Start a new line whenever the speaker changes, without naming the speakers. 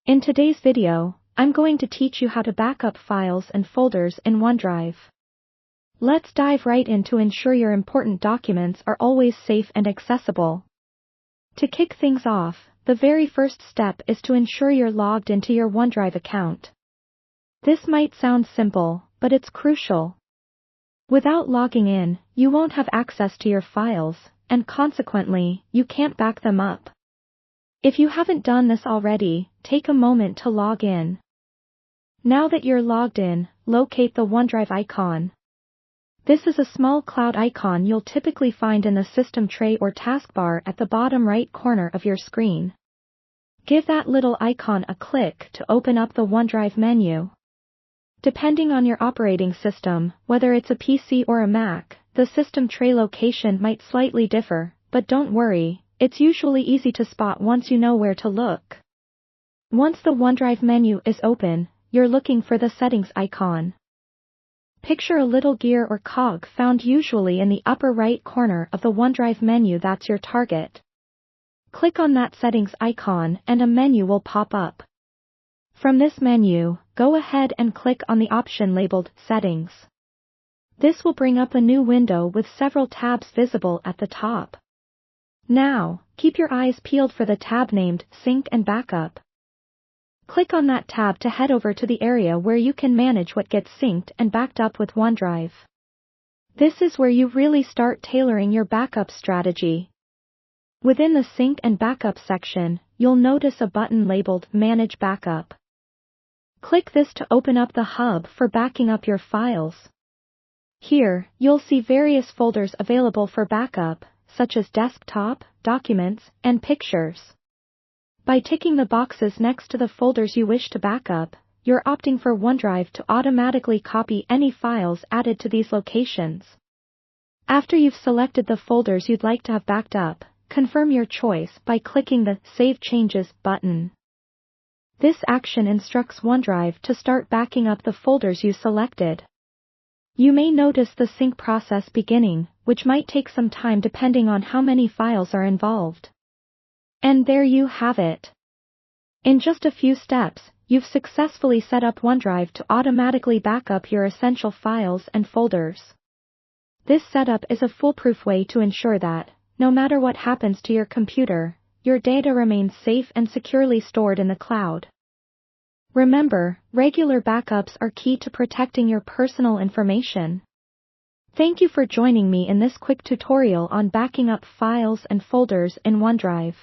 In today's video, I'm going to teach you how to back up files and folders in OneDrive. Let's dive right in to ensure your important documents are always safe and accessible. To kick things off, the very first step is to ensure you're logged into your OneDrive account. This might sound simple, but it's crucial. Without logging in, you won't have access to your files, and consequently, you can't back them up. If you haven't done this already, take a moment to log in. Now that you're logged in, locate the OneDrive icon. This is a small cloud icon you'll typically find in the system tray or taskbar at the bottom right corner of your screen. Give that little icon a click to open up the OneDrive menu. Depending on your operating system, whether it's a PC or a Mac, the system tray location might slightly differ, but don't worry, it's usually easy to spot once you know where to look. Once the OneDrive menu is open, you're looking for the settings icon. Picture a little gear or cog found usually in the upper right corner of the OneDrive menu that's your target. Click on that settings icon and a menu will pop up. From this menu, go ahead and click on the option labeled Settings. This will bring up a new window with several tabs visible at the top. Now, keep your eyes peeled for the tab named Sync and Backup. Click on that tab to head over to the area where you can manage what gets synced and backed up with OneDrive. This is where you really start tailoring your backup strategy. Within the Sync and Backup section, you'll notice a button labeled Manage Backup. Click this to open up the hub for backing up your files. Here, you'll see various folders available for backup, such as desktop, documents, and pictures. By ticking the boxes next to the folders you wish to back up, you're opting for OneDrive to automatically copy any files added to these locations. After you've selected the folders you'd like to have backed up, confirm your choice by clicking the Save Changes button. This action instructs OneDrive to start backing up the folders you selected. You may notice the sync process beginning, which might take some time depending on how many files are involved. And there you have it. In just a few steps, you've successfully set up OneDrive to automatically back up your essential files and folders. This setup is a foolproof way to ensure that, no matter what happens to your computer, your data remains safe and securely stored in the cloud. Remember, regular backups are key to protecting your personal information. Thank you for joining me in this quick tutorial on backing up files and folders in OneDrive.